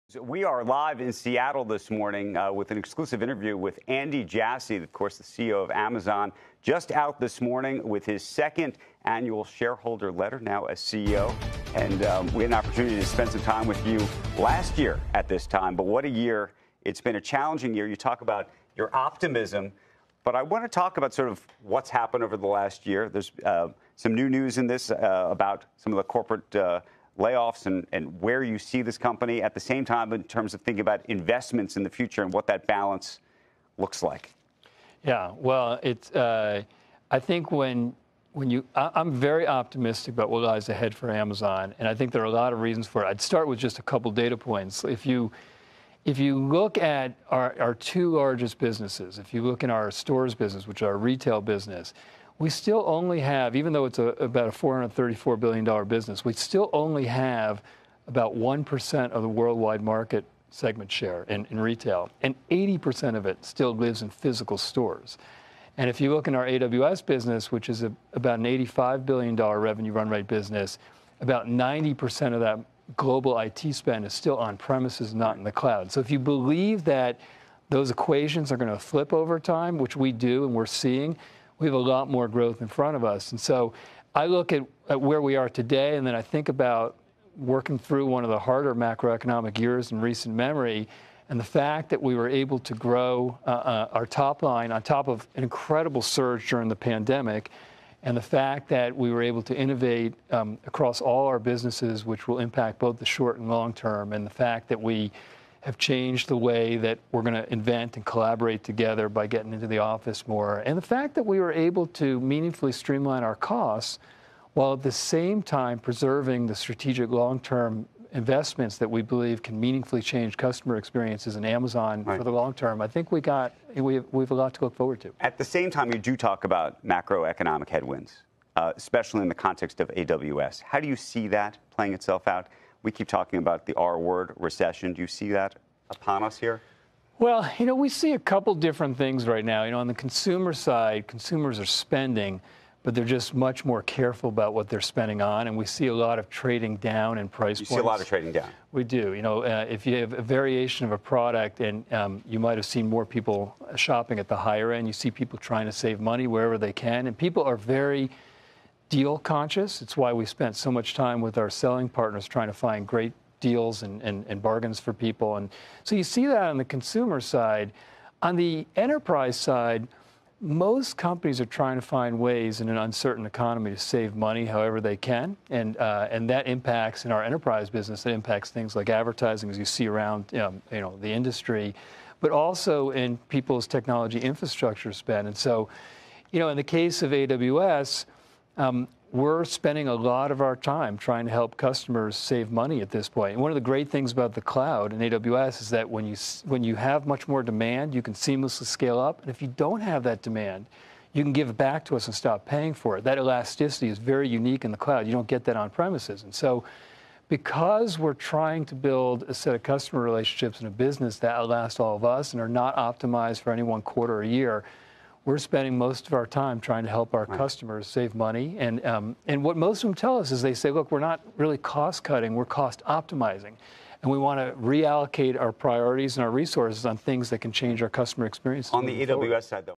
So we are live in Seattle this morning with an exclusive interview with Andy Jassy, of course, the CEO of Amazon, just out this morning with his second annual shareholder letter, now as CEO. And we had an opportunity to spend some time with you last year at this time. But what a year. It's been a challenging year. You talk about your optimism, but I want to talk about sort of what's happened over the last year. There's some new news in this about some of the corporate layoffs and where you see this company at the same time in terms of thinking about investments in the future and what that balance looks like. Yeah, well, it's I think when you I'm very optimistic about what lies ahead for Amazon, and I think there are a lot of reasons for it. I'd start with just a couple data points. If you look at our two largest businesses, if you look in our stores business, which is our retail business, we still only have, even though it's about a $434 billion business, we still only have about 1% of the worldwide market segment share in retail, and 80% of it still lives in physical stores. And if you look in our AWS business, which is about an $85 billion revenue run rate business, about 90% of that global IT spend is still on premises, not in the cloud. So if you believe that those equations are going to flip over time, which we do and we're seeing, we have a lot more growth in front of us. And so I look at where we are today, and then I think about working through one of the harder macroeconomic years in recent memory, and the fact that we were able to grow our top line on top of an incredible surge during the pandemic, and the fact that we were able to innovate across all our businesses, which will impact both the short and long term, and the fact that we have changed the way that we're going to invent and collaborate together by getting into the office more. And the fact that we were able to meaningfully streamline our costs while at the same time preserving the strategic long-term investments that we believe can meaningfully change customer experiences in Amazon for the long term. I think we have a lot to look forward to. At the same time, you do talk about macroeconomic headwinds, especially in the context of AWS. How do you see that playing itself out? We keep talking about the R word, recession. Do you see that upon us here? Well, we see a couple different things right now. On the consumer side, consumers are spending, but they're just much more careful about what they're spending on, and we see a lot of trading down in price points. You see a lot of trading down. We do. If you have a variation of a product, and you might have seen more people shopping at the higher end, you see people trying to save money wherever they can, and people are very deal conscious. It's why we spent so much time with our selling partners trying to find great deals and bargains for people. And so you see that on the consumer side. On the enterprise side, most companies are trying to find ways in an uncertain economy to save money however they can. And that impacts, in our enterprise business, it impacts things like advertising, as you see around the industry, but also in people's technology infrastructure spend. And so, in the case of AWS, we're spending a lot of our time trying to help customers save money at this point. And one of the great things about the cloud and AWS is that when you have much more demand, you can seamlessly scale up. And if you don't have that demand, you can give it back to us and stop paying for it. That elasticity is very unique in the cloud. You don't get that on premises. And so because we're trying to build a set of customer relationships in a business that outlast all of us and are not optimized for any one quarter or year, we're spending most of our time trying to help our customers save money. And what most of them tell us is they say, look, we're not really cost cutting, we're cost optimizing. And we want to reallocate our priorities and our resources on things that can change our customer experience. On the AWS side, though.